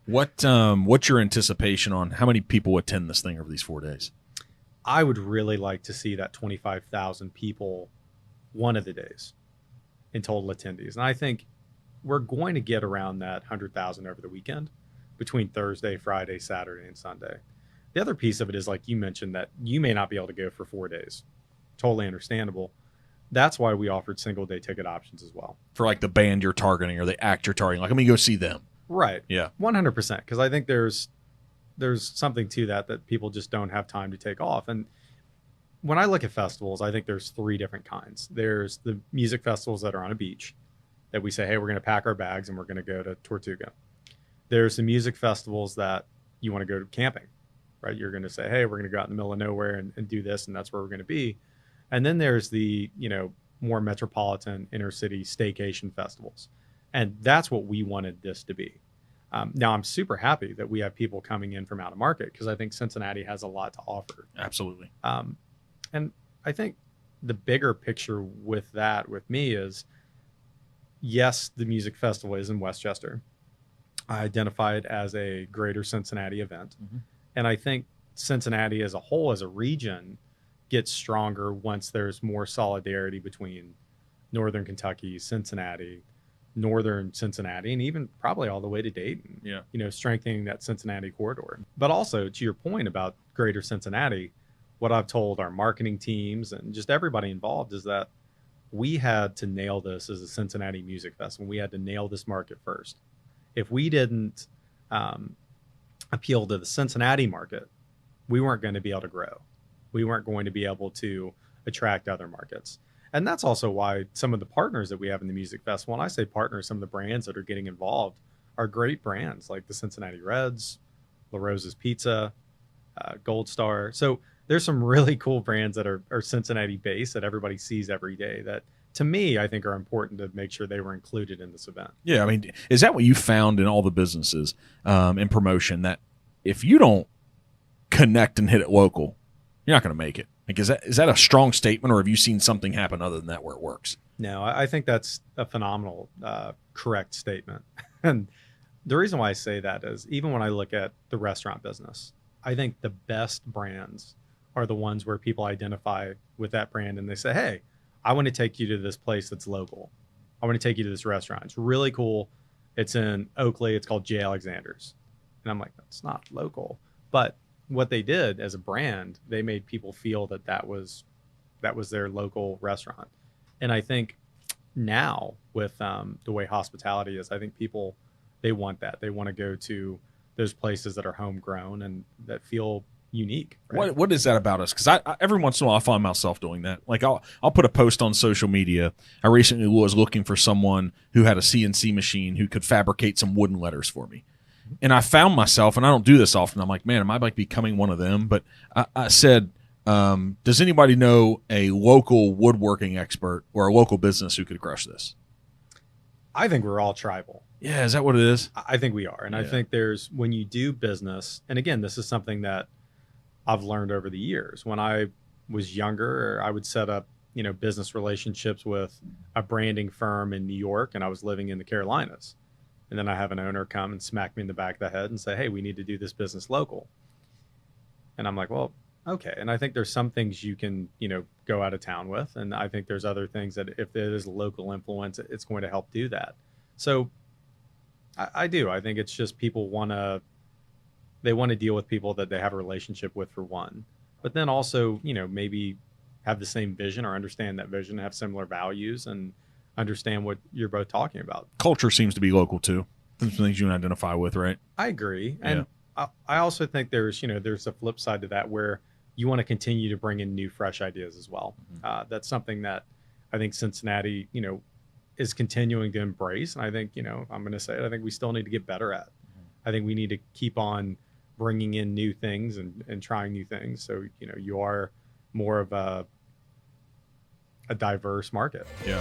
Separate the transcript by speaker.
Speaker 1: What's your anticipation on how many people attend this thing over these 4 days?
Speaker 2: I would really like to see that 25,000 people one of the days in total attendees. And I think we're going to get around that 100,000 over the weekend between Thursday, Friday, Saturday, and Sunday. The other piece of it is, like you mentioned, that you may not be able to go for 4 days. Totally understandable. That's why we offered single day ticket options as well.
Speaker 1: For like the band you're targeting or the act you're targeting. Like, let me go see them.
Speaker 2: Right.
Speaker 1: Yeah.
Speaker 2: 100%. Because I think there's something to that people just don't have time to take off. And when I look at festivals, I think there's 3 different kinds. There's the music festivals that are on a beach that we say, hey, we're going to pack our bags and we're going to go to Tortuga. There's the music festivals that you want to go to camping, right? You're going to say, hey, we're going to go out in the middle of nowhere and do this, and that's where we're going to be. And then there's the, more metropolitan inner city staycation festivals. And that's what we wanted this to be. Now, I'm super happy that we have people coming in from out of market because I think Cincinnati has a lot to offer.
Speaker 1: Absolutely.
Speaker 2: And I think the bigger picture with me is, yes, the music festival is in Westchester. I identify it as a greater Cincinnati event. Mm-hmm. And I think Cincinnati as a whole, as a region, gets stronger once there's more solidarity between Northern Kentucky, Cincinnati, Northern Cincinnati, and even probably all the way to Dayton.
Speaker 1: Yeah.
Speaker 2: Strengthening that Cincinnati corridor. But also, to your point about greater Cincinnati, what I've told our marketing teams and just everybody involved is that we had to nail this as a Cincinnati music festival. We had to nail this market first. If we didn't appeal to the Cincinnati market, we weren't going to be able to grow. We weren't going to be able to attract other markets. And that's also why some of the partners that we have in the music festival, when I say partners, some of the brands that are getting involved are great brands like the Cincinnati Reds, La Rosa's Pizza, Gold Star. So there's some really cool brands that are Cincinnati based that everybody sees every day that, to me, I think are important to make sure they were included in this event.
Speaker 1: Yeah. I mean, is that what you found in all the businesses in promotion, that if you don't connect and hit it local, you're not going to make it? Like, is that a strong statement, or have you seen something happen other than that where it works?
Speaker 2: No, I think that's a phenomenal, correct statement. And the reason why I say that is, even when I look at the restaurant business, I think the best brands are the ones where people identify with that brand and they say, hey, I want to take you to this place that's local. I want to take you to this restaurant. It's really cool. It's in Oakley. It's called J. Alexander's. And I'm like, that's not local. But what they did as a brand, they made people feel that was their local restaurant. And I think now with the way hospitality is, I think people, they want that. They want to go to those places that are homegrown and that feel unique. Right?
Speaker 1: What is that about us? Because I every once in a while I find myself doing that. Like I'll put a post on social media. I recently was looking for someone who had a CNC machine who could fabricate some wooden letters for me. And I found myself, and I don't do this often, I'm like, man, am I like becoming one of them? But I said, does anybody know a local woodworking expert or a local business who could crush this?
Speaker 2: I think we're all tribal.
Speaker 1: Yeah, is that what it is?
Speaker 2: I think we are. And yeah. I think when you do business, and again, this is something that I've learned over the years. When I was younger, I would set up, business relationships with a branding firm in New York, and I was living in the Carolinas. And then I have an owner come and smack me in the back of the head and say, hey, we need to do this business local. And I'm like, well, okay. And I think there's some things you can, go out of town with. And I think there's other things that if there is local influence, it's going to help do that. So I do. I think it's just people want to deal with people that they have a relationship with, for one. But then also, maybe have the same vision or understand that vision, have similar values, and understand what you're both talking about.
Speaker 1: Culture seems to be local too. There's some things you can identify with, right?
Speaker 2: I agree. And I also think there's a flip side to that where you want to continue to bring in new, fresh ideas as well. Mm-hmm. That's something that I think Cincinnati, is continuing to embrace. And I think, I'm going to say it, I think we still need to get better at. Mm-hmm. I think we need to keep on bringing in new things and trying new things. So, you are more of a diverse market.
Speaker 1: Yeah.